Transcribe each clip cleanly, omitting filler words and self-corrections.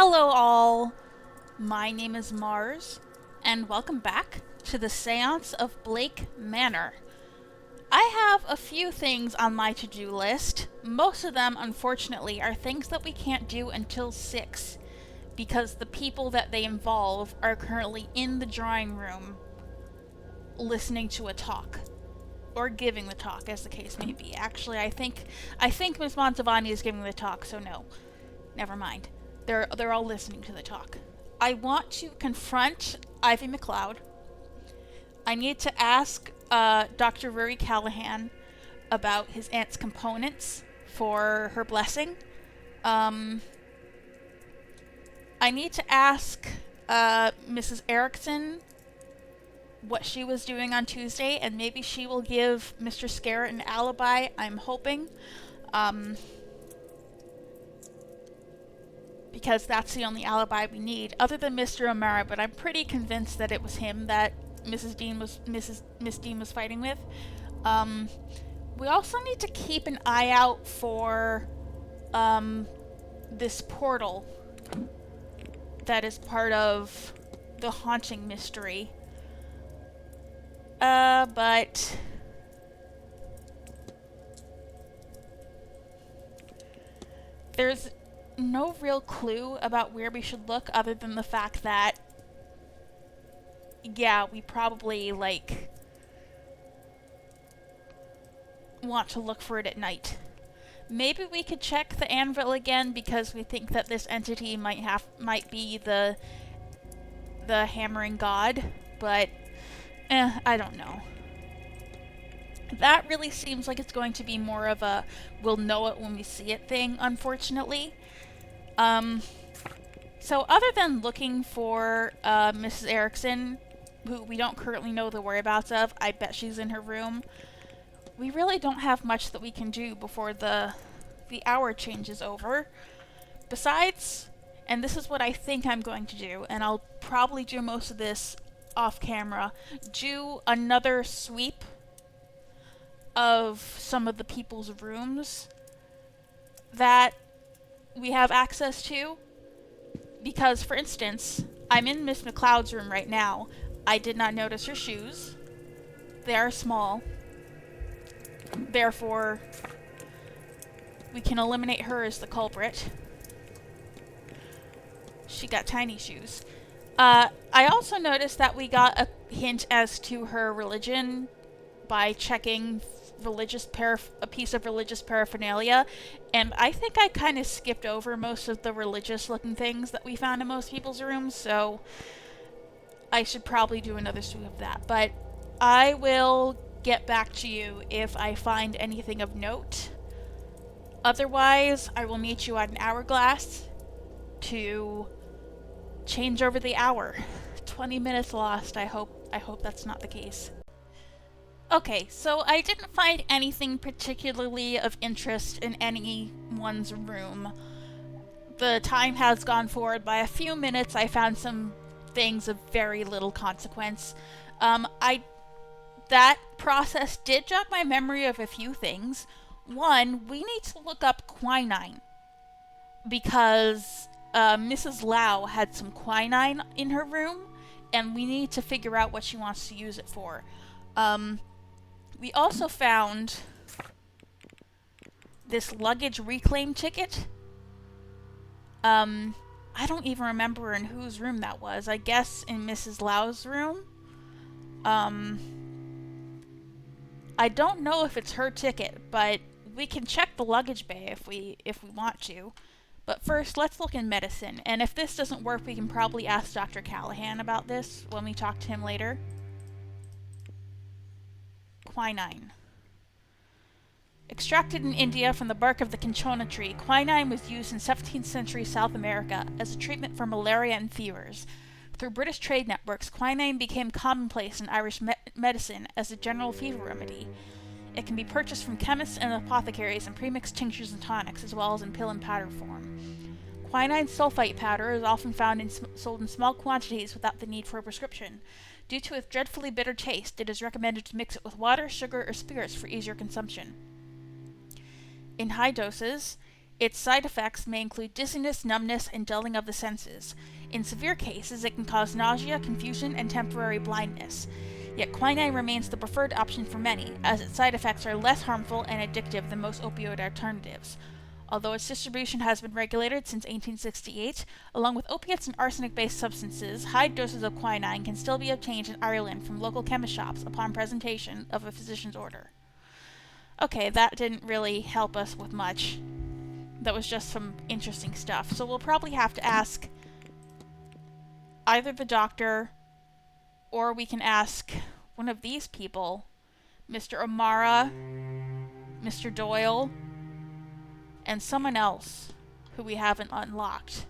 Hello all, my name is Mars, and welcome back to the Séance of Blake Manor. I have a few things on my to-do list. Most of them, unfortunately, are things that we can't do until 6, because the people that they involve are currently in the drawing room listening to a talk. Or giving the talk, as the case may be. Actually, I think Ms. Montavani is giving the talk, so no. Never mind. They're all listening to the talk. I want to confront Ivy McLeod. I need to ask Dr. Rory Callahan about his aunt's components for her blessing. I need to ask Mrs. Erickson what she was doing on Tuesday, and maybe she will give Mr. Scarrett an alibi, I'm hoping. Because that's the only alibi we need, other than Mr. O'Mara, but I'm pretty convinced that it was him that Miss Dean was fighting with. We also need to keep an eye out for this portal that is part of the haunting mystery. But there's no real clue about where we should look other than the fact that, yeah, we probably, want to look for it at night. Maybe we could check the anvil again because we think that this entity might be the hammering god, but I don't know. That really seems like it's going to be more of a we'll know it when we see it thing, unfortunately. So other than looking for Mrs. Erickson, who we don't currently know the whereabouts of, I bet she's in her room, we really don't have much that we can do before the hour changes over. Besides, and this is what I think I'm going to do, and I'll probably do most of this off camera, do another sweep of some of the people's rooms that we have access to. Because, for instance, I'm in Miss McLeod's room right now. I did not notice her shoes. They are small. Therefore, we can eliminate her as the culprit. She got tiny shoes. I also noticed that we got a hint as to her religion by checking a piece of religious paraphernalia, and I think I kind of skipped over most of the religious looking things that we found in most people's rooms, so I should probably do another sweep of that. But I will get back to you if I find anything of note. Otherwise, I will meet you at an hourglass to change over the hour. 20 minutes lost. I hope that's not the case. Okay, so I didn't find anything particularly of interest in anyone's room. The time has gone forward by a few minutes. I found some things of very little consequence. That process did jog my memory of a few things. One, we need to look up quinine, because Mrs. Lau had some quinine in her room, and we need to figure out what she wants to use it for. We also found this luggage reclaim ticket. I don't even remember in whose room that was. I guess in Mrs. Lau's room. I don't know if it's her ticket, but we can check the luggage bay if we want to. But first, let's look in medicine. And if this doesn't work, we can probably ask Dr. Callahan about this when we talk to him later. Quinine. Extracted in India from the bark of the cinchona tree, quinine was used in 17th century South America as a treatment for malaria and fevers. Through British trade networks, quinine became commonplace in Irish medicine as a general fever remedy. It can be purchased from chemists and apothecaries in premixed tinctures and tonics, as well as in pill and powder form. Quinine sulfite powder is often found sold in small quantities without the need for a prescription. Due to its dreadfully bitter taste, it is recommended to mix it with water, sugar, or spirits for easier consumption. In high doses, Its side effects may include dizziness, numbness, and dulling of the senses. In severe cases, it can cause nausea, confusion, and temporary blindness. Yet quinine remains the preferred option for many, as its side effects are less harmful and addictive than most opioid alternatives. Although its distribution has been regulated since 1868, along with opiates and arsenic-based substances, high doses of quinine can still be obtained in Ireland from local chemist shops upon presentation of a physician's order. Okay, that didn't really help us with much. That was just some interesting stuff. So we'll probably have to ask either the doctor, or we can ask one of these people, Mr. O'Mara, Mr. Doyle, and someone else who we haven't unlocked.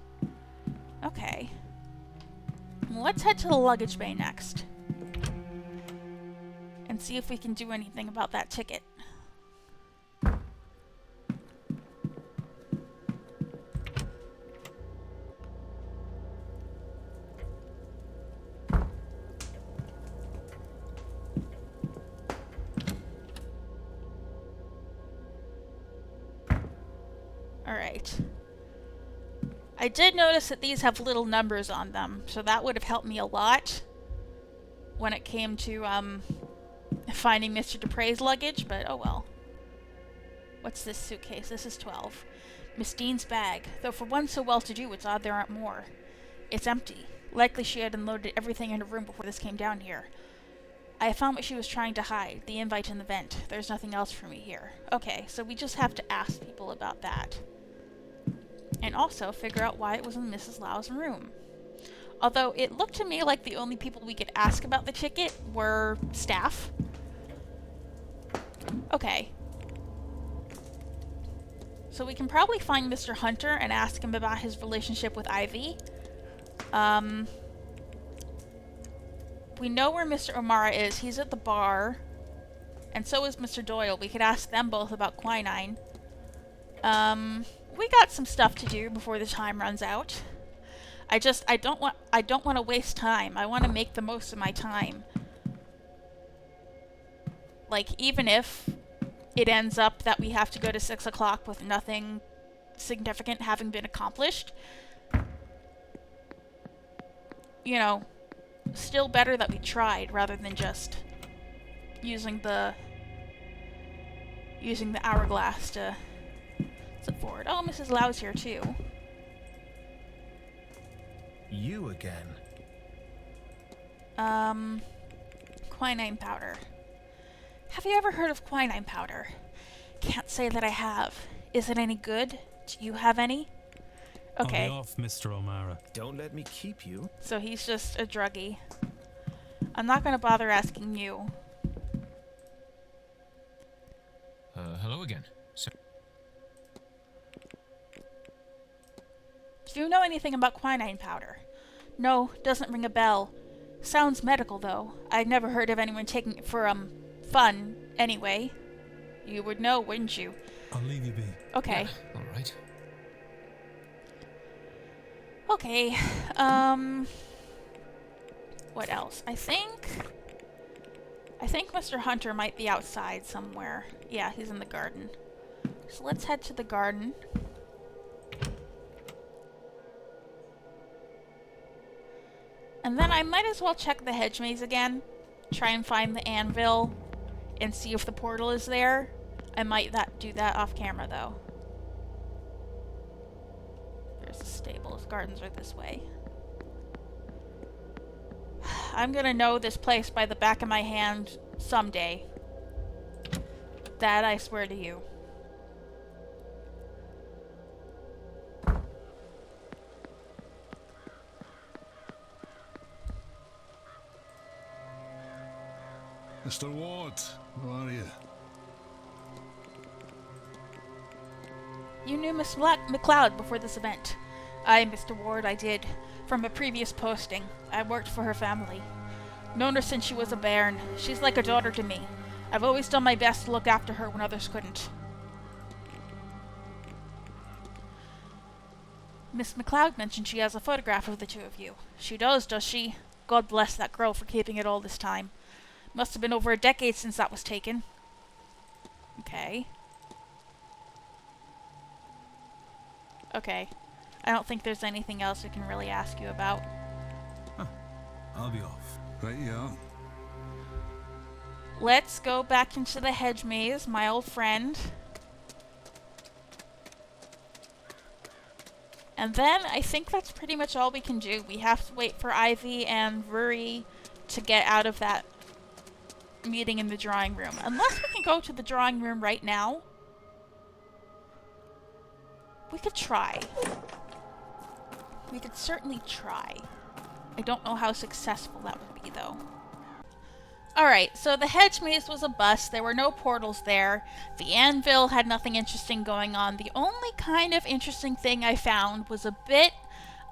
Okay. Well, let's head to the luggage bay next. And see if we can do anything about that ticket. Alright. I did notice that these have little numbers on them, so that would have helped me a lot when it came to, finding Mr. Dupre's luggage, but oh well. What's this suitcase? This is 12. Miss Dean's bag, though for one so well-to-do, it's odd there aren't more. It's empty. Likely she had unloaded everything in her room before this came down here. I found what she was trying to hide, the invite in the vent. There's nothing else for me here. Okay, so we just have to ask people about that. And also figure out why it was in Mrs. Lau's room. Although it looked to me like the only people we could ask about the ticket were staff. Okay. So we can probably find Mr. Hunter and ask him about his relationship with Ivy. We know where Mr. O'Mara is. He's at the bar. And so is Mr. Doyle. We could ask them both about quinine. We got some stuff to do before the time runs out. I don't want to waste time. I want to make the most of my time. Like, even if it ends up that we have to go to 6 o'clock with nothing significant having been accomplished, you know, still better that we tried rather than just using the hourglass to slip forward. Oh, Mrs. Lau's here too. You again? Quinine powder. Have you ever heard of quinine powder? Can't say that I have. Is it any good? Do you have any? Okay. I'll be off, Mr. O'Mara. Don't let me keep you. So he's just a druggie. I'm not gonna bother asking you. Hello again. So Do you know anything about quinine powder? No, doesn't ring a bell. Sounds medical, though. I'd never heard of anyone taking it for, fun, anyway. You would know, wouldn't you? I'll leave you be. Okay. all right. Okay, what else? I think Mr. Hunter might be outside somewhere. Yeah, he's in the garden. So let's head to the garden. And then I might as well check the hedge maze again. Try and find the anvil and see if the portal is there. I might do that off camera though. There's the stables. Gardens are this way. I'm gonna know this place by the back of my hand someday. That I swear to you. Mr. Ward, how are you? You knew Miss McLeod before this event. Aye, Mr. Ward, I did. From a previous posting. I worked for her family. Known her since she was a bairn. She's like a daughter to me. I've always done my best to look after her when others couldn't. Miss McLeod mentioned she has a photograph of the two of you. She does she? God bless that girl for keeping it all this time. Must have been over a decade since that was taken. Okay. Okay. I don't think there's anything else we can really ask you about. I'll be off. Right you are. Let's go back into the hedge maze, my old friend. And then I think that's pretty much all we can do. We have to wait for Ivy and Rory to get out of that meeting in the drawing room. Unless we can go to the drawing room right now. We could try. We could certainly try. I don't know how successful that would be, though. Alright, so the hedge maze was a bust. There were no portals there. The anvil had nothing interesting going on. The only kind of interesting thing I found was a bit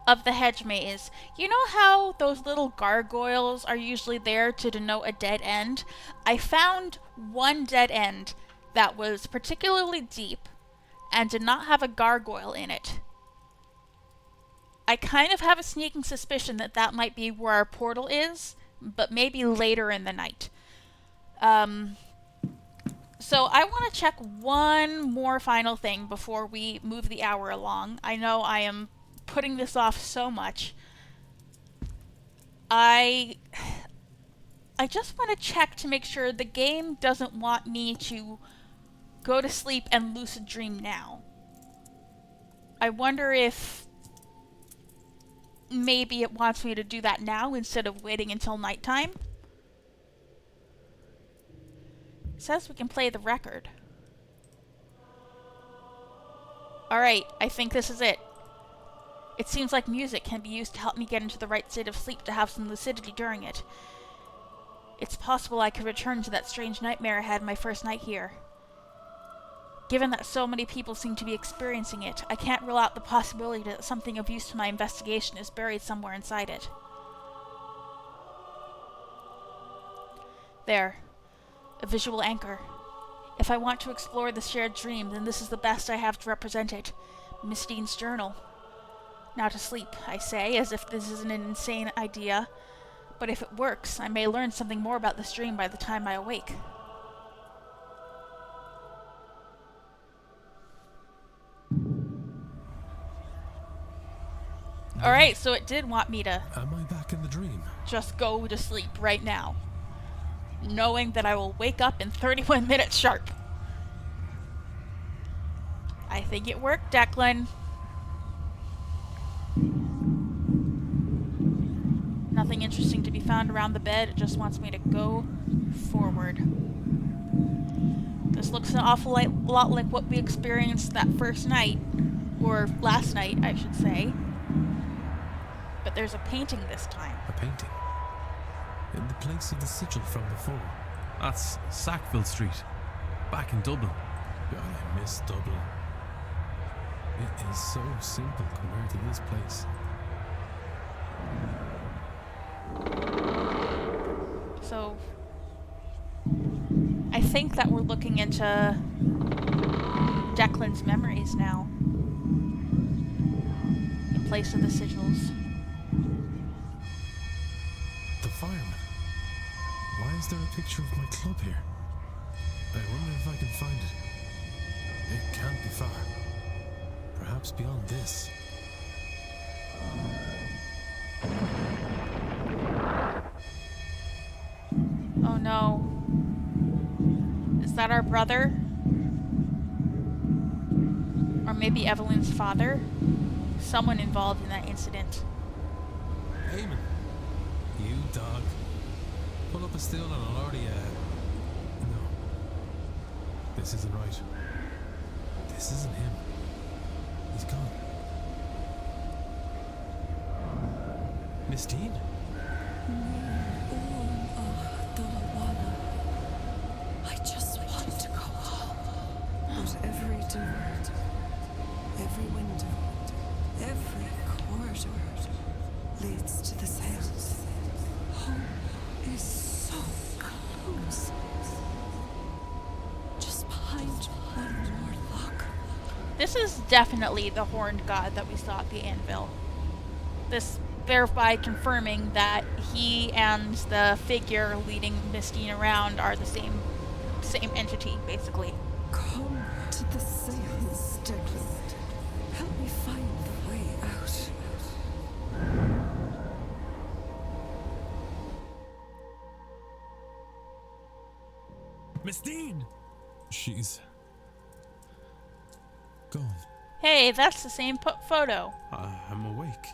of the hedge maze. You know how those little gargoyles are usually there to denote a dead end? I found one dead end that was particularly deep and did not have a gargoyle in it. I kind of have a sneaking suspicion that that might be where our portal is, but maybe later in the night. So I want to check one more final thing before we move the hour along. I know I am putting this off so much. I just want to check to make sure the game doesn't want me to go to sleep and lucid dream now. I wonder if maybe it wants me to do that now instead of waiting until nighttime. It says we can play the record. Alright, I think this is it. It seems like music can be used to help me get into the right state of sleep to have some lucidity during it. It's possible I could return to that strange nightmare I had my first night here. Given that so many people seem to be experiencing it, I can't rule out the possibility that something of use to my investigation is buried somewhere inside it. There. A visual anchor. If I want to explore the shared dream, then this is the best I have to represent it. Miss Dean's journal. Now to sleep, I say, as if this isn't an insane idea. But if it works, I may learn something more about this dream by the time I awake. Alright, so it did want me to Am I back in the dream? just go to sleep right now, knowing that I will wake up in 31 minutes sharp. I think it worked, Declan. Nothing interesting to be found around the bed. It just wants me to go forward. This looks an awful lot like what we experienced that first night, or last night, I should say. But there's a painting this time. A painting? In the place of the sigil from before. That's Sackville Street, back in Dublin. God, I miss Dublin. It is so simple compared to this place. So, I think that we're looking into Declan's memories now, in place of the sigils. The fireman. Why is there a picture of my club here? I wonder if I can find it. It can't be far. Perhaps beyond this. Oh no. Is that our brother? Or maybe Evelyn's father? Someone involved in that incident. Eamon. You dog. Pull up a stool and I'll already, No. This isn't right. This isn't him. He's gone. Miss Dean? I just want to go home. But every door, every window, every corridor leads to the Séance. Home is so close. Just behind one more lock. This is definitely the horned god that we saw at the anvil. This thereby confirming that he and the figure leading Miss Dean around are the same entity, basically. Come to the Séance, Declan. Help me find Miss Dean! She's gone. Hey, that's the same photo. I'm awake,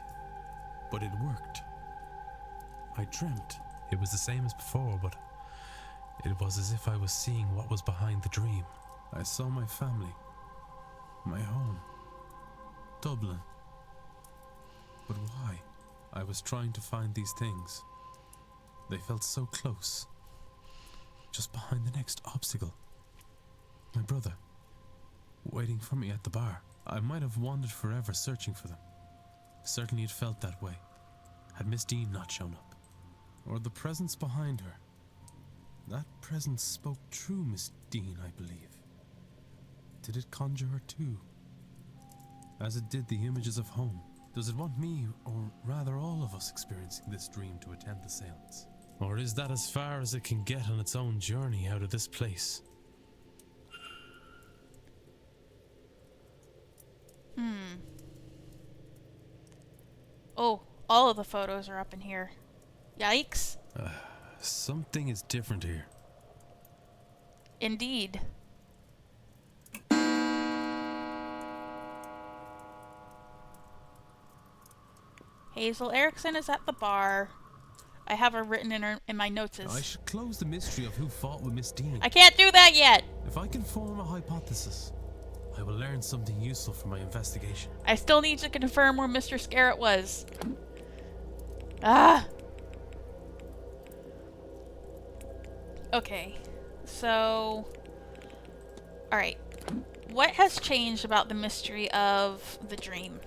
but it worked. I dreamt. It was the same as before, but it was as if I was seeing what was behind the dream. I saw my family, my home, Dublin. But why? I was trying to find these things. They felt so close. Just behind the next obstacle. My brother, waiting for me at the bar. I might have wandered forever searching for them. Certainly it felt that way, had Miss Dean not shown up. Or the presence behind her. That presence spoke true, Miss Dean, I believe. Did it conjure her too? As it did the images of home. Does it want me, or rather all of us, experiencing this dream to attend the séance? Or is that as far as it can get on its own journey out of this place? Oh, all of the photos are up in here. Yikes. Something is different here. Indeed. Hazel Erickson is at the bar. I have her written in my notes. I should close the mystery of who fought with Miss Dean. I can't do that yet. If I can form a hypothesis, I will learn something useful from my investigation. I still need to confirm where Mr. Scarrett was. Ah. Okay. So, alright. What has changed about the mystery of the dream?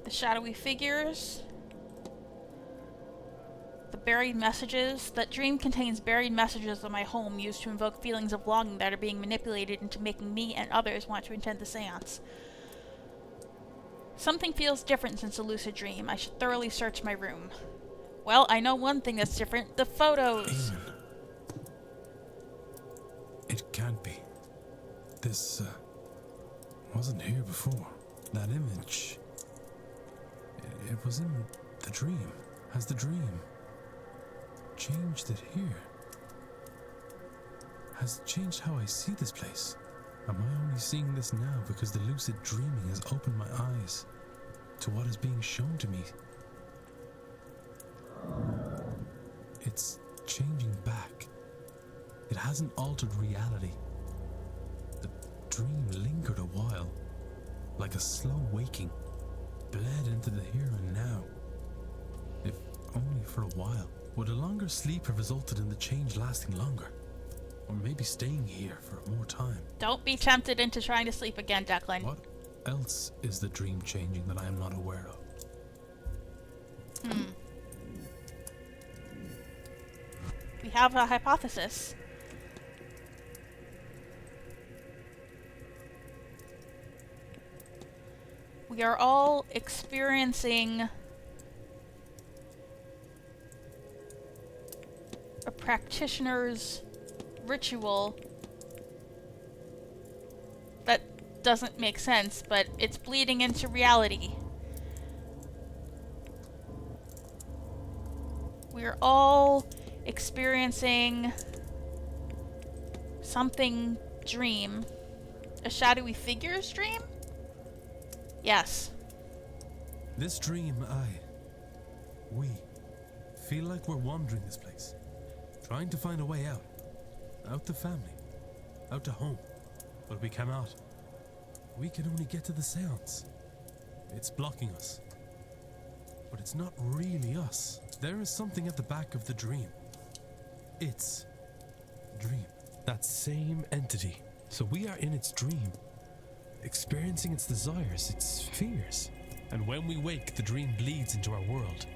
The shadowy figures. The buried messages. That dream contains buried messages of my home used to invoke feelings of longing that are being manipulated into making me and others want to attend the séance. Something feels different since a lucid dream. I should thoroughly search my room. Well, I know one thing that's different. The photos. Eamon. It can't be. This, wasn't here before. That image. It was in the dream. Has the dream changed it here? Has it changed how I see this place? Am I only seeing this now because the lucid dreaming has opened my eyes to what is being shown to me? It's changing back. It hasn't altered reality. The dream lingered a while, like a slow waking, bled into the here and now. If only for a while. Would a longer sleep have resulted in the change lasting longer? Or maybe staying here for more time? Don't be tempted into trying to sleep again, Declan. What else is the dream changing that I am not aware of? We have a hypothesis. We are all experiencing a practitioner's ritual that doesn't make sense, but it's bleeding into reality. We're all experiencing something dream. A shadowy figure's dream? Yes. This dream, we feel like we're wandering this place, trying to find a way out. Out to family, out to home. But we cannot. We can only get to the séance. It's blocking us. But it's not really us. There is something at the back of the dream. It's dream. That same entity. So we are in its dream, experiencing its desires, its fears. And when we wake, the dream bleeds into our world.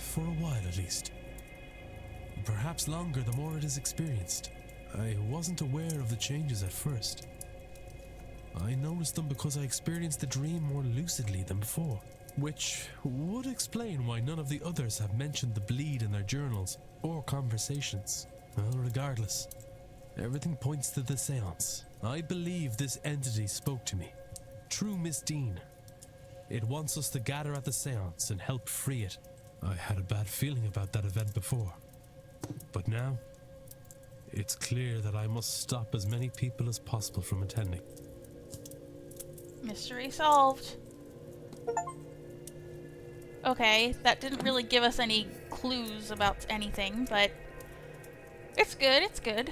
For a while at least. Perhaps longer the more it is experienced. I wasn't aware of the changes at first. I noticed them because I experienced the dream more lucidly than before. Which would explain why none of the others have mentioned the bleed in their journals or conversations. Well, regardless, everything points to the séance. I believe this entity spoke to me. True Miss Dean. It wants us to gather at the Séance and help free it. I had a bad feeling about that event before. But now, it's clear that I must stop as many people as possible from attending. Mystery solved. Okay, that didn't really give us any clues about anything, but it's good, it's good.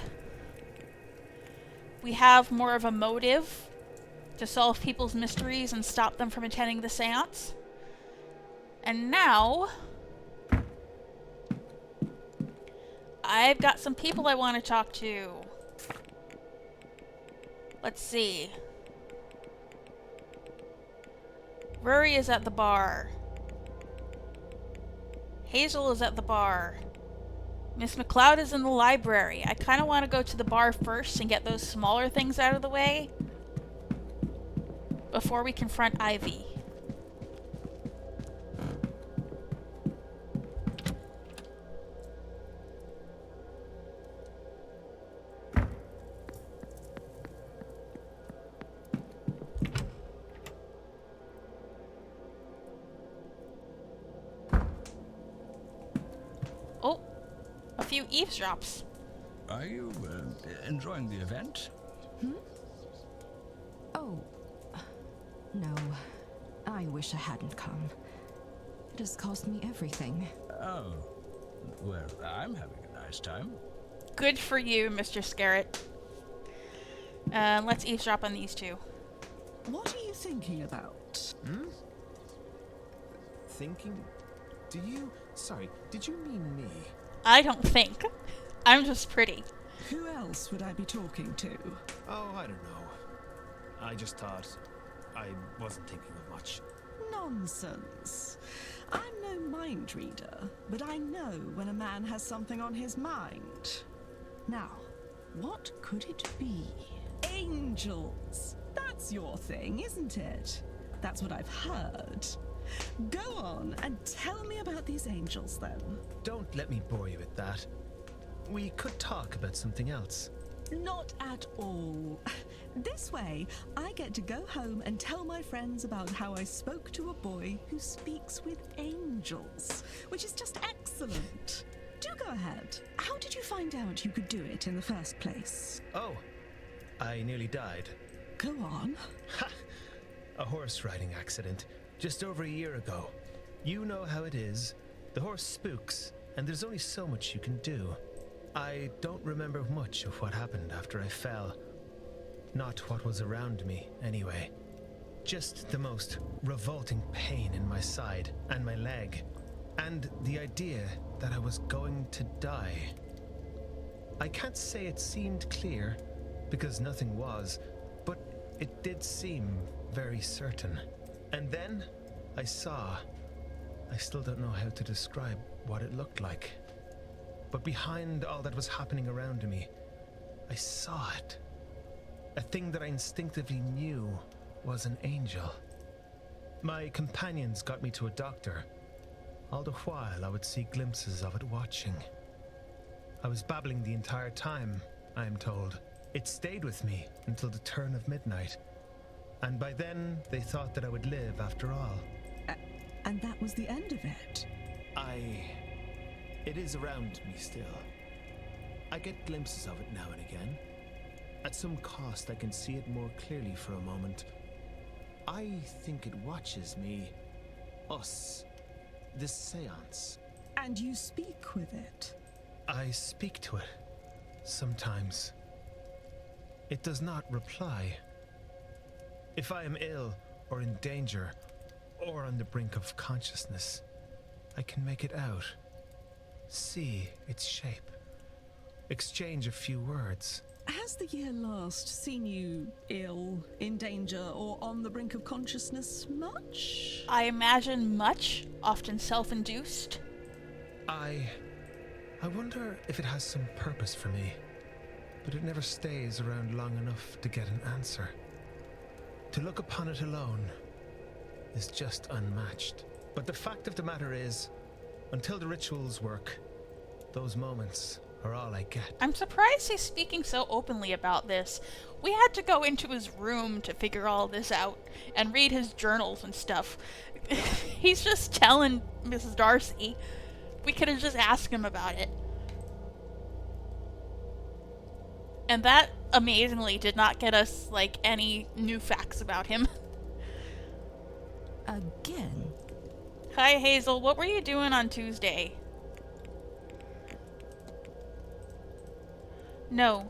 We have more of a motive to solve people's mysteries and stop them from attending the seance. And now, I've got some people I want to talk to. Let's see. Rory is at the bar. Hazel is at the bar. Miss McLeod is in the library. I kind of want to go to the bar first and get those smaller things out of the way before we confront Ivy. Oh, a few eavesdrops. Are you enjoying the event? Oh, no. I wish I hadn't come. It has cost me everything. Oh, well, I'm having a nice time. Good for you, Mr. Scarrett. Let's eavesdrop on these two. What are you thinking about? Thinking? Did you mean me? I don't think. I'm just pretty. Who else would I be talking to? Oh, I don't know. I just thought I wasn't thinking of much. Nonsense. I'm no mind reader, but I know when a man has something on his mind. Now, what could it be? Angels! That's your thing, isn't it? That's what I've heard. Go on and tell me about these angels, then. Don't let me bore you with that. We could talk about something else. Not at all. This way, I get to go home and tell my friends about how I spoke to a boy who speaks with angels, which is just excellent. Do go ahead. How did you find out you could do it in the first place? Oh, I nearly died. Go on. Ha! A horse riding accident, just over a year ago. You know how it is. The horse spooks, and there's only so much you can do. I don't remember much of what happened after I fell. Not what was around me, anyway. Just the most revolting pain in my side and my leg, and the idea that I was going to die. I can't say it seemed clear, because nothing was, but it did seem very certain. And then I saw. I still don't know how to describe what it looked like. But behind all that was happening around me, I saw it. A thing that I instinctively knew was an angel. My companions got me to a doctor. All the while I would see glimpses of it watching. I was babbling the entire time, I am told. It stayed with me until the turn of midnight. And by then, they thought that I would live after all. And that was the end of it. It is around me still. I get glimpses of it now and again. At some cost, I can see it more clearly for a moment. I think it watches me. Us. This seance. And you speak with it. I speak to it. Sometimes. It does not reply. If I am ill, or in danger, or on the brink of consciousness, I can make it out. See its shape. Exchange a few words. Has the year last seen you ill, in danger, or on the brink of consciousness much? I imagine much, often self-induced. I wonder if it has some purpose for me, but it never stays around long enough to get an answer. To look upon it alone is just unmatched. But the fact of the matter is, until the rituals work, those moments are all I get. I'm surprised he's speaking so openly about this. We had to go into his room to figure all this out and read his journals and stuff. He's just telling Mrs. Darcy. We could have just asked him about it. And that, amazingly, did not get us, like, any new facts about him. Again? Hi, Hazel. What were you doing on Tuesday? No.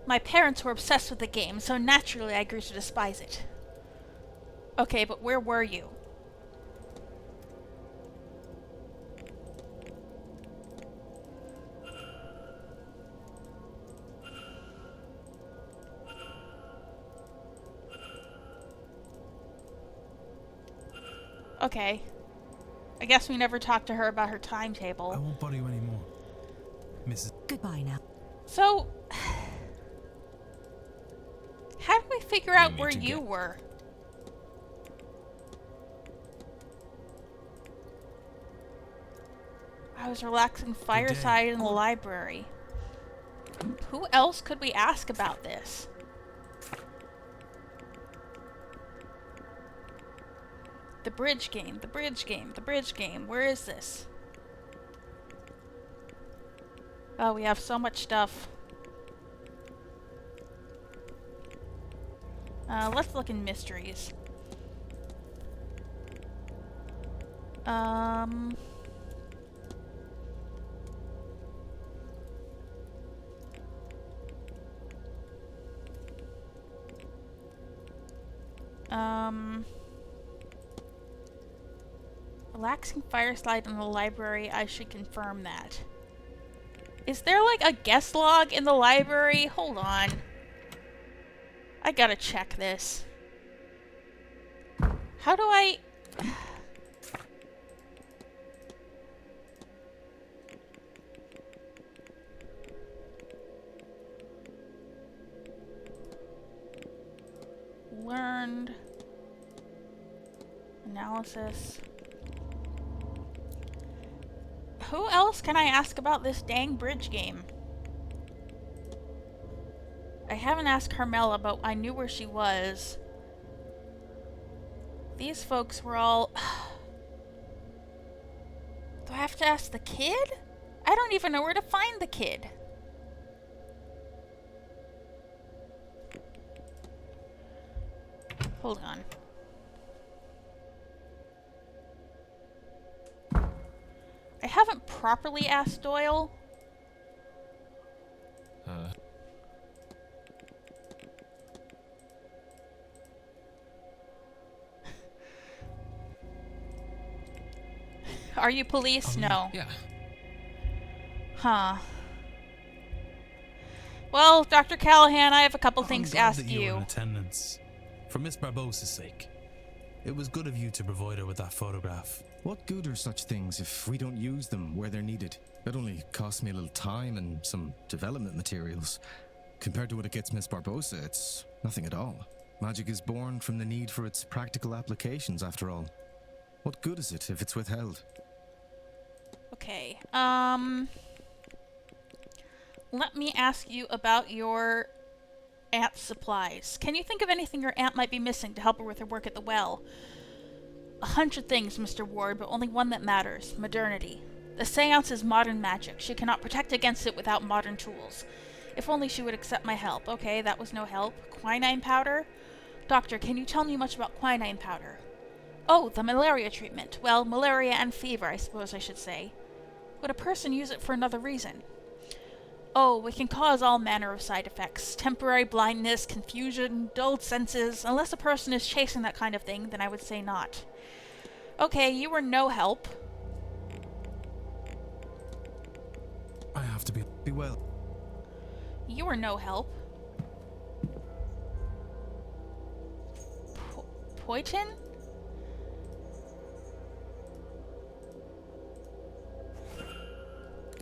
My parents were obsessed with the game, so naturally I grew to despise it. Okay, but where were you? Okay. I guess we never talked to her about her I timetable. won't bother you anymore. Mrs. Goodbye now. So, how do we figure out need where to you get- were? I was relaxing fireside in the library. Who else could we ask about this? The bridge game, the bridge game, the bridge game. Where is this? Oh, we have so much stuff. Let's look in mysteries. Relaxing fireside in the library, I should confirm that. Is there like a guest log in the library? Hold on. I gotta check this. How do I... Learned. Analysis. Who else can I ask about this dang bridge game? I haven't asked Carmela, but I knew where she was. These folks were all... Do I have to ask the kid? I don't even know where to find the kid. Hold on. I haven't properly asked Doyle. Are you police? No. Yeah. Huh. Well, Dr. Callahan, I have a couple I'm things to glad ask that you were in you. attendance. For Miss Barbossa's sake. It was good of you to provide her with that photograph. What good are such things if we don't use them where they're needed? It only costs me a little time and some development materials. Compared to what it gets Miss Barbossa, it's nothing at all. Magic is born from the need for its practical applications, after all. What good is it if it's withheld? Okay. Let me ask you about your aunt's supplies. Can you think of anything your aunt might be missing to help her with her work at the well? 100 things, Mr. Ward, but only one that matters. Modernity. The Séance is modern magic. She cannot protect against it without modern tools. If only she would accept my help. Okay, that was no help. Quinine powder? Doctor, can you tell me much about quinine powder? Oh, the malaria treatment. Well, malaria and fever, I suppose I should say. Would a person use it for another reason? Oh, it can cause all manner of side effects. Temporary blindness, confusion, dulled senses. Unless a person is chasing that kind of thing, then I would say not. Okay, you were no help. I have to be well. You were no help. Poitin?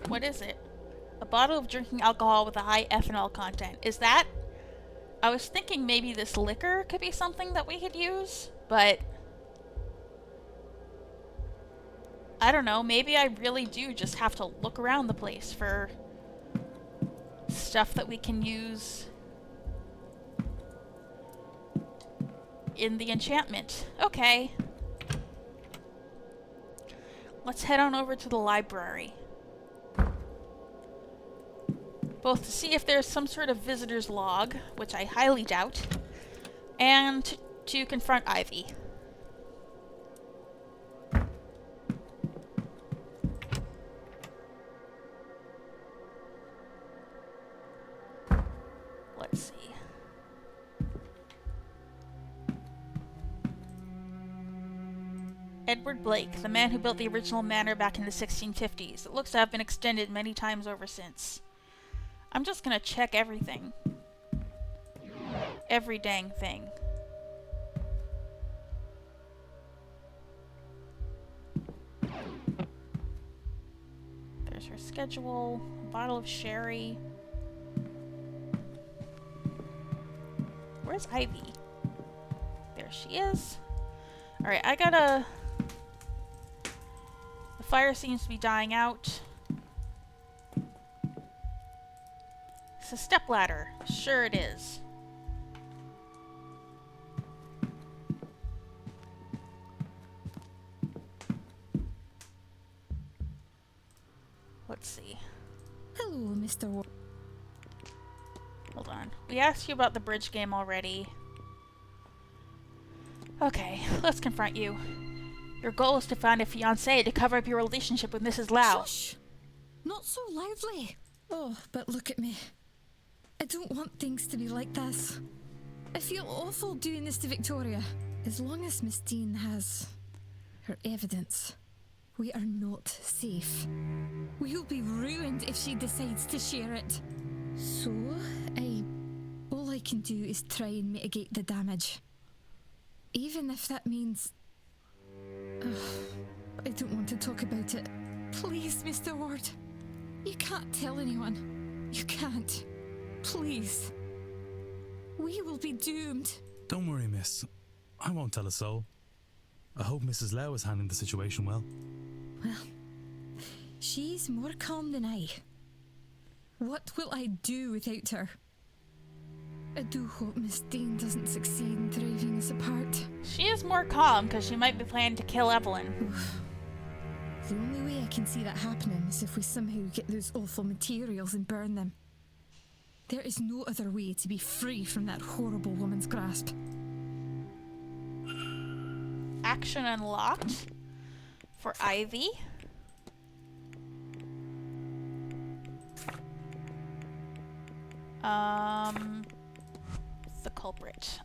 What is it? A bottle of drinking alcohol with a high ethanol content. Is that... I was thinking maybe this liquor could be something that we could use, but... I don't know, maybe I really do just have to look around the place for stuff that we can use in the enchantment. Okay. Let's head on over to the library. Both to see if there's some sort of visitor's log, which I highly doubt, and to confront Ivy. Let's see. Edward Blake, the man who built the original manor back in the 1650s. It looks to have been extended many times over since. I'm just gonna check everything. Every dang thing. There's her schedule, a bottle of sherry. Where's Ivy? There she is. Alright, I gotta... The fire seems to be dying out. It's a stepladder. Sure it is. Let's see. Hello, Mr. Ward. Hold on. We asked you about the bridge game already. Okay, let's confront you. Your goal is to find a fiancé to cover up your relationship with Mrs. Lau. Shush! Not so loudly. Oh, but look at me. I don't want things to be like this. I feel awful doing this to Victoria. As long as Miss Dean has her evidence, we are not safe. We'll be ruined if she decides to share it. So, all I can do is try and mitigate the damage. Even if that means... I don't want to talk about it. Please, Mr. Ward. You can't tell anyone. You can't. Please. We will be doomed. Don't worry, miss. I won't tell a soul. I hope Mrs. Lau is handling the situation well. Well, she's more calm than I. What will I do without her? I do hope Miss Dean doesn't succeed in driving us apart. She is more calm because she might be planning to kill Evelyn. Oof. The only way I can see that happening is if we somehow get those awful materials and burn them. There is no other way to be free from that horrible woman's grasp. Action unlocked for Ivy. The culprit.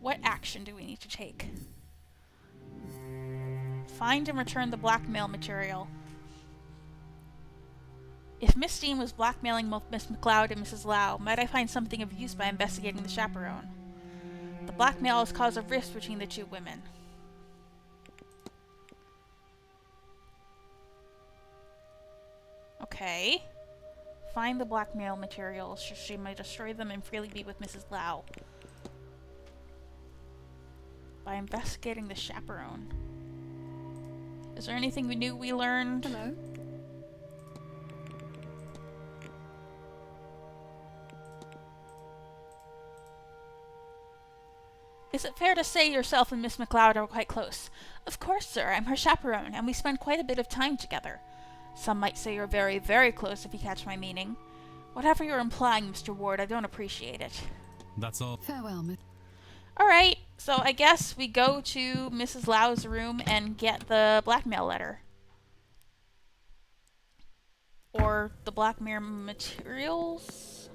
What action do we need to take? Find and return the blackmail material. If Miss Dean was blackmailing both Miss McLeod and Mrs. Lau, might I find something of use by investigating the chaperone? The blackmail has caused a rift between the two women. Okay. Find the blackmail materials. She might destroy them and freely be with Mrs. Lau. By investigating the chaperone. Is there anything new we learned? Hello? Is it fair to say yourself and Miss McLeod are quite close? Of course, sir. I'm her chaperone, and we spend quite a bit of time together. Some might say you're very, very close, if you catch my meaning. Whatever you're implying, Mr. Ward, I don't appreciate it. That's all. Farewell, Miss. Alright, so I guess we go to Mrs. Lau's room and get the blackmail letter. Or the blackmail materials?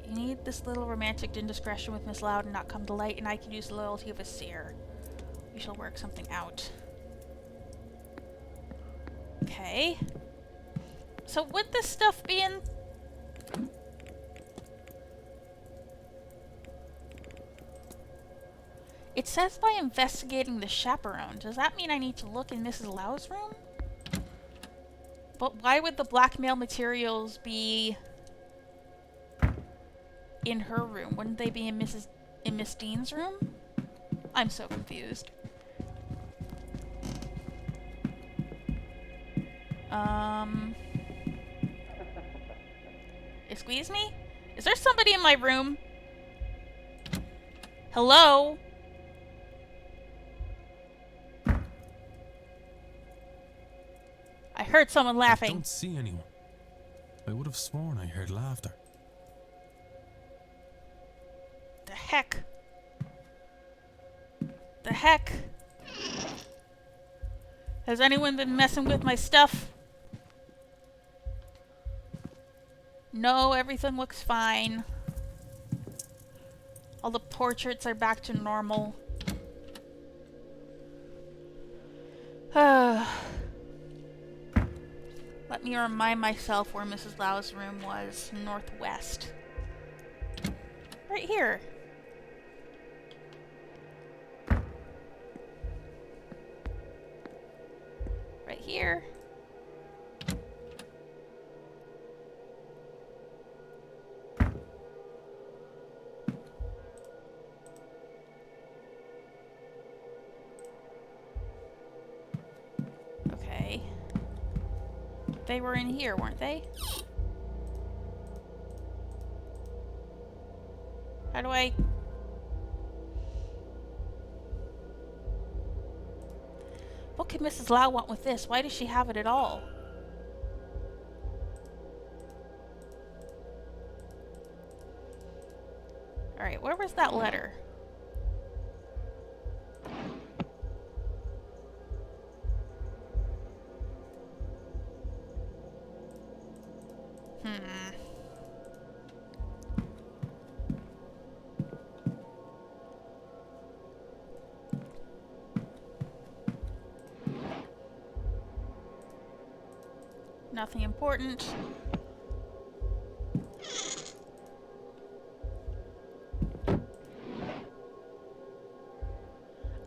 You need this little romantic indiscretion with Miss Loud and not come to light, and I can use the loyalty of a seer. We shall work something out. Okay. So would this stuff be in... It says by investigating the chaperone. Does that mean I need to look in Mrs. Lau's room? But why would the blackmail materials be in her room? Wouldn't they be in Mrs. In Miss Dean's room? I'm so confused. Excuse me? Is there somebody in my room? Hello? I heard someone I laughing. don't see anyone. I would have sworn I heard laughter. The heck? The heck? Has anyone been messing with my stuff? No, everything looks fine. All the portraits are back to normal. Let me remind myself where Mrs. Lau's room was. Northwest. Right here. Right here. Okay. They were in here, weren't they? How do I... What could Mrs. Lau want with this? Why does she have it at all? Alright, where was that letter? Nothing important.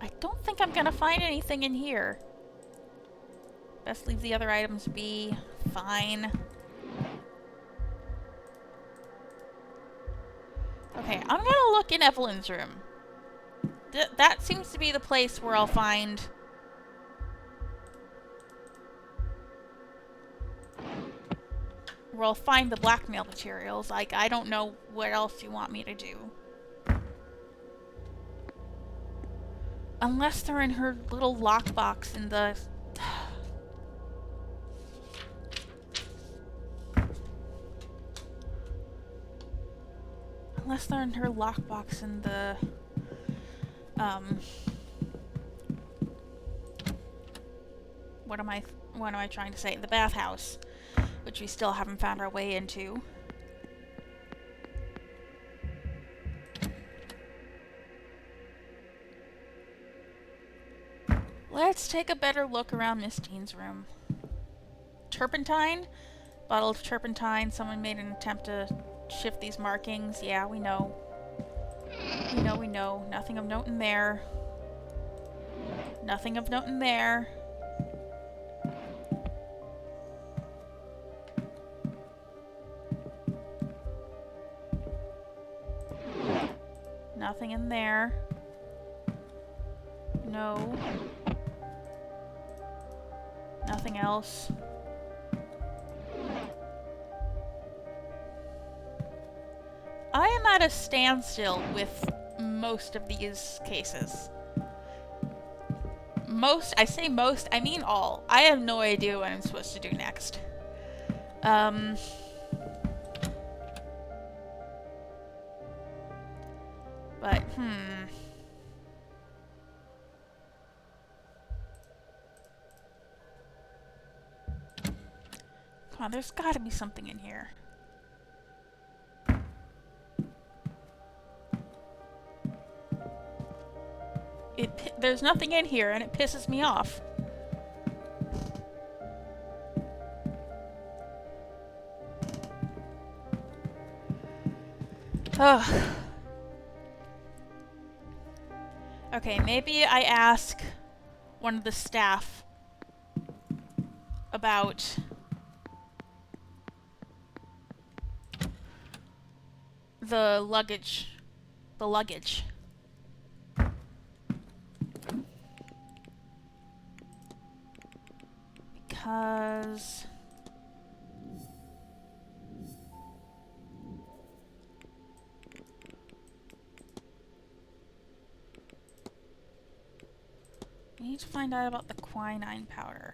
I don't think I'm gonna find anything in here. Best leave the other items be. Fine. Okay, I'm gonna look in Evelyn's room. That seems to be the place where I'll find... where I'll find the blackmail materials. Like, I don't know what else you want me to do. Unless they're in her little lockbox in the... Unless they're in her lockbox in the... What am I trying to say? The bathhouse. Which we still haven't found our way into. Let's take a better look around Miss Dean's room. Turpentine? Bottle of turpentine. Someone made an attempt to shift these markings. Yeah, we know. We know. Nothing of note in there. Nothing of note in there. Nothing in there. No. Nothing else. I am at a standstill with most of these cases. Most, I say most, I mean all. I have no idea what I'm supposed to do next. But, Come on, there's gotta be something in here. There's nothing in here, and it pisses me off. Ugh. Okay, maybe I ask one of the staff about the luggage the luggage. Because... I need to find out about the quinine powder.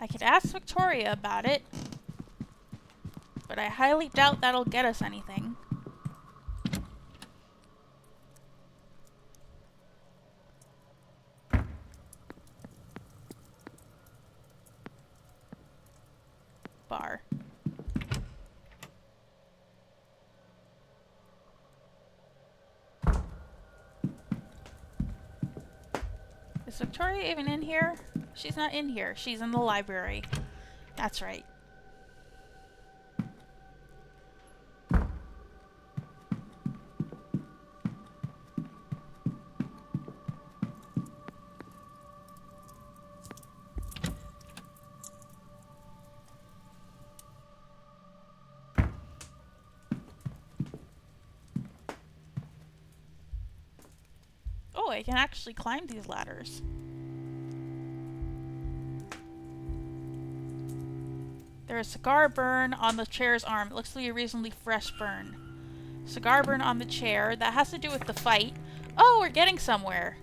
I could ask Victoria about it, but I highly doubt that'll get us anything. Bar. Is Victoria even in here? She's not in here. She's in the library. That's right. Oh, I can actually climb these ladders. There's a cigar burn on the chair's arm. It looks to be a reasonably fresh burn. Cigar burn on the chair. That has to do with the fight. Oh, we're getting somewhere.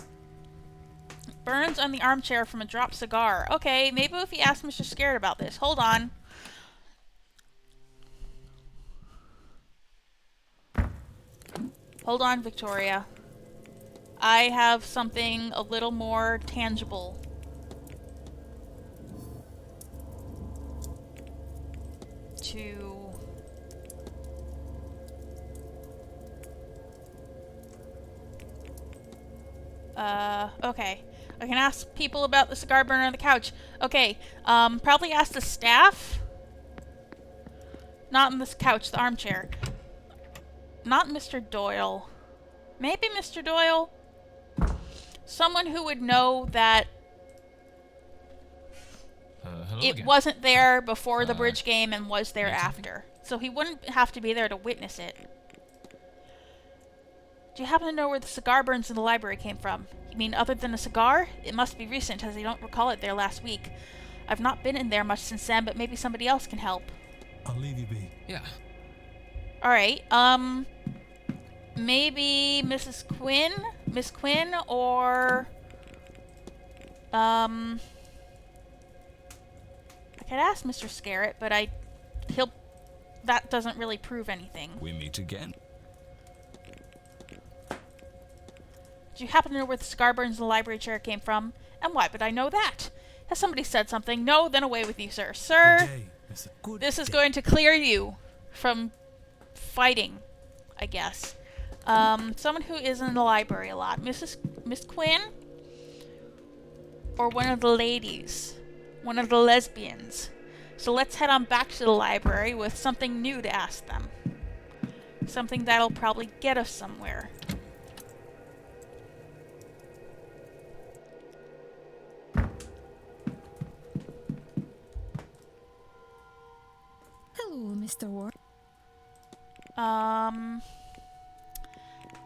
Burns on the armchair from a dropped cigar. Okay, maybe if he asked Mr. Scared about this. Hold on. Hold on, Victoria. I have something a little more tangible. Okay. I can ask people about the cigar burner on the couch. Okay, probably ask the staff. Not on this couch, the armchair. Not Mr. Doyle. Maybe Mr. Doyle? Someone who would know that it again. wasn't there before the bridge game and was there after. So he wouldn't have to be there to witness it. Do you happen to know where the cigar burns in the library came from? You mean other than a cigar? It must be recent, as I don't recall it there last week. I've not been in there much since then, but maybe somebody else can help. I'll leave you be. Yeah. Alright, maybe Mrs. Quinn? Miss Quinn, or... I could ask Mr. Scarrett, but that doesn't really prove anything. We meet again. Do you happen to know where the cigar burns in the library chair came from? And why would I know that? Has somebody said something? No, then away with you, sir. Sir, this is going to clear you from fighting, I guess. Someone who is in the library a lot. Miss Quinn? Or one of the ladies? One of the lesbians? So let's head on back to the library with something new to ask them. Something that'll probably get us somewhere. Hello, Mr. Ward.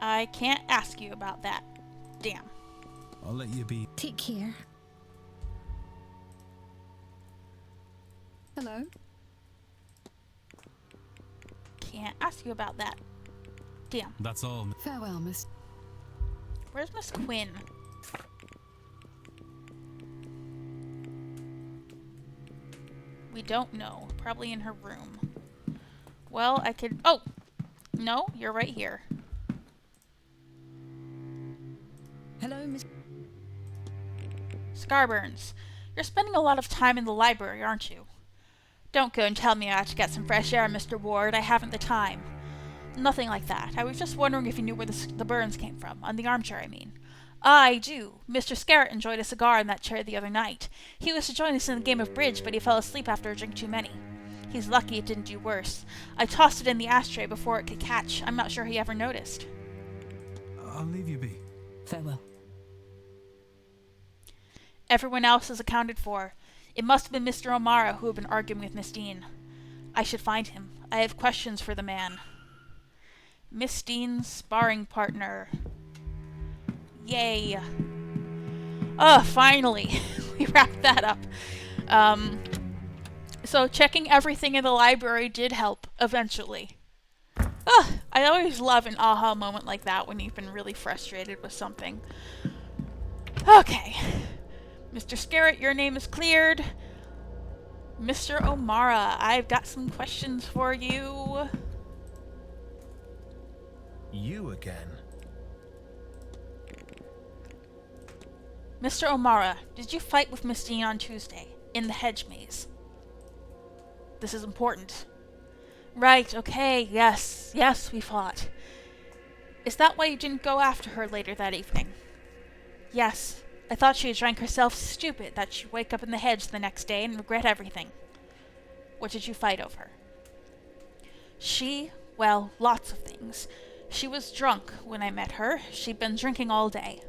I can't ask you about that. Damn. I'll let you be. Take care. Hello? Can't ask you about that. Damn. That's all. Farewell, Miss. Where's Miss Quinn? We don't know. Probably in her room. Well, I could... Oh! No, you're right here. Hello, Miss... Scarburns, you're spending a lot of time in the library, aren't you? Don't go and tell me I have to get some fresh air, Mr. Ward. I haven't the time. Nothing like that. I was just wondering if you knew where the burns came from. On the armchair, I mean. I do. Mr. Scarrett enjoyed a cigar in that chair the other night. He was to join us in the game of bridge, but he fell asleep after a drink too many. He's lucky it didn't do worse. I tossed it in the ashtray before it could catch. I'm not sure he ever noticed. I'll leave you be. Farewell. Everyone else is accounted for. It must have been Mr. O'Mara who had been arguing with Miss Dean. I should find him. I have questions for the man. Miss Dean's sparring partner. Yay. Oh, finally. We wrapped that up. So checking everything in the library did help, eventually. I always love an aha moment like that when you've been really frustrated with something. Okay. Mr. Scarrett, your name is cleared. Mr. O'Mara, I've got some questions for you. You again? Mr. O'Mara, did you fight with Miss Dean on Tuesday, in the hedge maze? This is important. Right, okay, yes, we fought. Is that why you didn't go after her later that evening? Yes, I thought she had drank herself stupid that she'd wake up in the hedge the next day and regret everything. What did you fight over? Well, lots of things. She was drunk when I met her. She'd been drinking all day.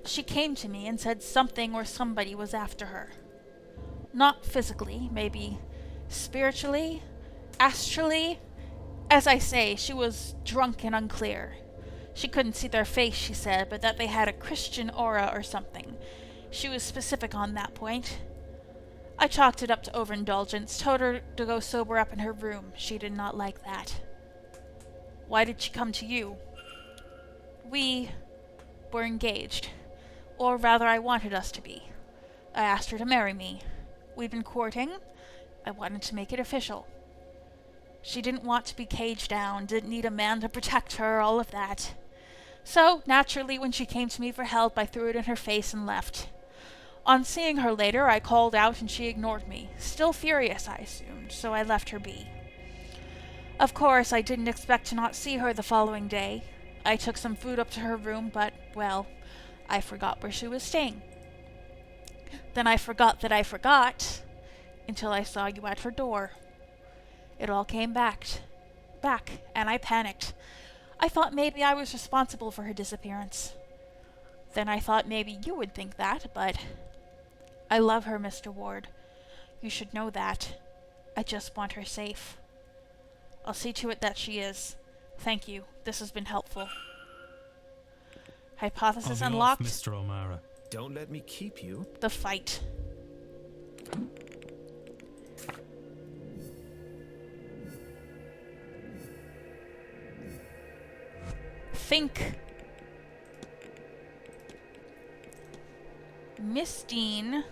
She came to me and said something or somebody was after her. Not physically, maybe spiritually, astrally. As I say, she was drunk and unclear. She couldn't see their face, she said, but that they had a Christian aura or something. She was specific on that point. I chalked it up to overindulgence, told her to go sober up in her room. She did not like that. Why did she come to you? We were engaged. Or rather, I wanted us to be. I asked her to marry me. We'd been courting. I wanted to make it official. She didn't want to be caged down, didn't need a man to protect her, all of that. So, naturally, when she came to me for help, I threw it in her face and left. On seeing her later, I called out and she ignored me. Still furious, I assumed, so I left her be. Of course, I didn't expect to not see her the following day. I took some food up to her room, but, well, I forgot where she was staying. Then I forgot that I forgot, until I saw you at her door. It all came back, and I panicked. I thought maybe I was responsible for her disappearance. Then I thought maybe you would think that, but I love her, Mr. Ward. You should know that. I just want her safe. I'll see to it that she is. Thank you. This has been helpful. Hypothesis I'll be unlocked. off, Mr. O'Mara. Don't let me keep you. The fight. Think. Miss Dean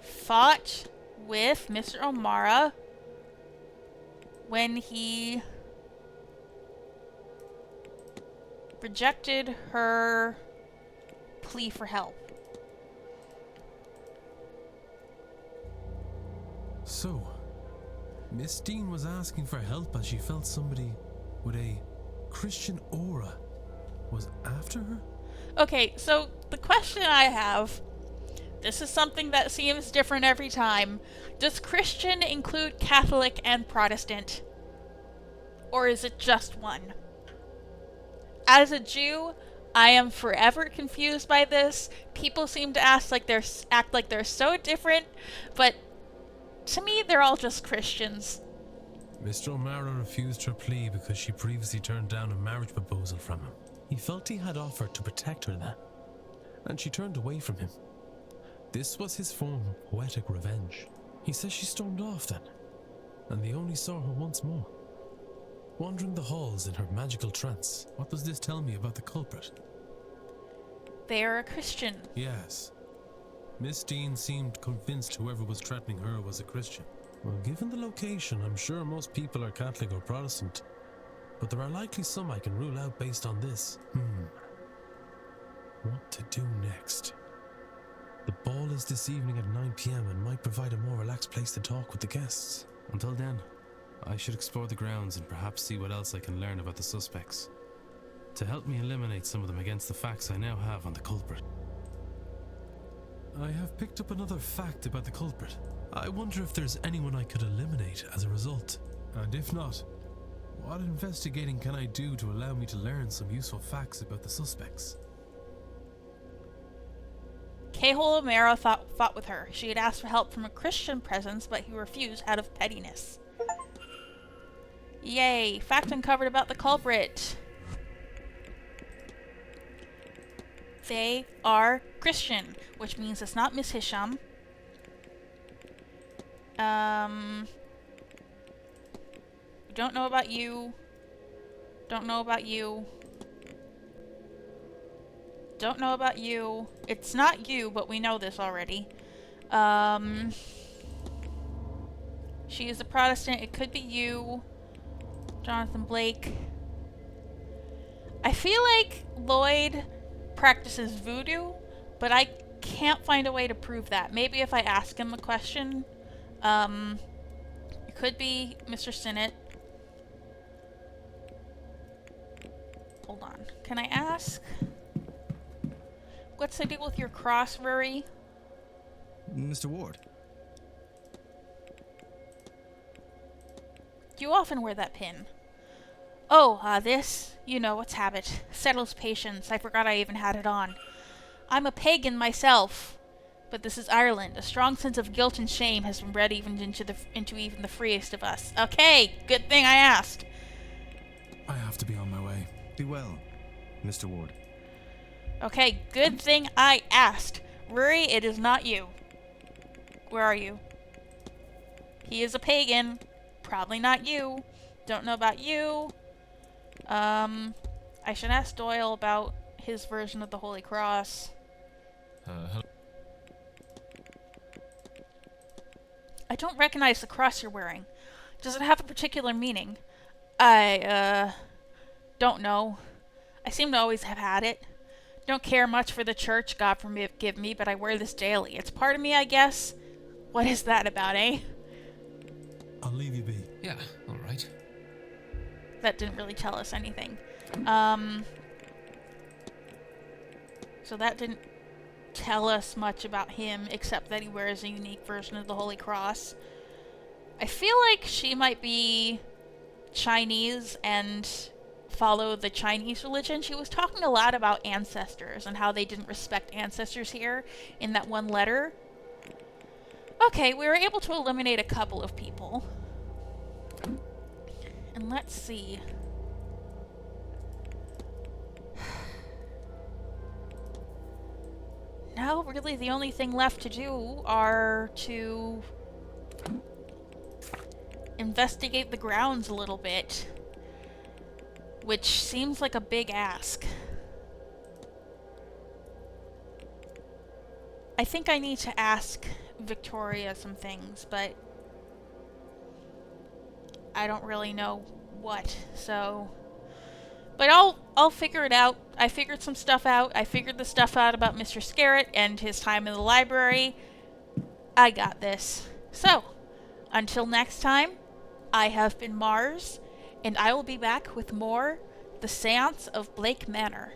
fought with Mr. O'Mara when he rejected her plea for help. So, Miss Dean was asking for help as she felt somebody with a Christian aura was after her? Okay, so the question I have, this is something that seems different every time. Does Christian include Catholic and Protestant? Or is it just one? As a Jew, I am forever confused by this. People seem to act like they're so different, but to me they're all just Christians. Mr. O'Mara refused her plea because she previously turned down a marriage proposal from him. He felt he had offered to protect her then, and she turned away from him. This was his form of poetic revenge. He says she stormed off then, and they only saw her once more, wandering the halls in her magical trance. What does this tell me about the culprit? They are a Christian. Yes. Miss Dean seemed convinced whoever was threatening her was a Christian. Well, given the location, I'm sure most people are Catholic or Protestant, but there are likely some I can rule out based on this. What to do next? The ball is this evening at 9 p.m. and might provide a more relaxed place to talk with the guests. Until then, I should explore the grounds and perhaps see what else I can learn about the suspects, to help me eliminate some of them against the facts I now have on the culprit. I have picked up another fact about the culprit. I wonder if there's anyone I could eliminate as a result. And if not, what investigating can I do to allow me to learn some useful facts about the suspects? Cahol O'Mara fought with her. She had asked for help from a Christian presence, but he refused out of pettiness. Yay! Fact uncovered about the culprit. They are Christian, which means it's not Miss Hisham. Don't know about you. Don't know about you. Don't know about you. It's not you, but we know this already. She is a Protestant. It could be you. Jonathan Blake. I feel like Lloyd practices voodoo, but I can't find a way to prove that. Maybe if I ask him a question. It could be Mr. Sinnott. Hold on. Can I ask? What's the deal with your cross, Rory? Mr. Ward. Do you often wear that pin? Oh, this? You know, it's habit. Settles patience. I forgot I even had it on. I'm a pagan myself. But this is Ireland. A strong sense of guilt and shame has been bred even into even the freest of us. Okay, good thing I asked. I have to be on my way. Be well, Mr. Ward. Okay, good thing I asked. Rory, it is not you. Where are you? He is a pagan. Probably not you. Don't know about you. I should ask Doyle about his version of the Holy Cross. Hello. I don't recognize the cross you're wearing. Does it have a particular meaning? I don't know. I seem to always have had it. Don't care much for the church, God forgive me, but I wear this daily. It's part of me, I guess. What is that about, eh? I'll leave you be. Yeah, alright. That didn't really tell us anything. So that didn't tell us much about him, except that he wears a unique version of the Holy Cross. I feel like she might be Chinese and follow the Chinese religion. She was talking a lot about ancestors and how they didn't respect ancestors here in that one letter. Okay, we were able to eliminate a couple of people. And let's see. Now, really, the only thing left to do are to investigate the grounds a little bit, which seems like a big ask. I think I need to ask Victoria some things, but I don't really know what, so... But I'll figure it out. I figured some stuff out. I figured the stuff out about Mr. Scarrett and his time in the library. I got this. So, until next time, I have been Mars, and I will be back with more The Séance of Blake Manor.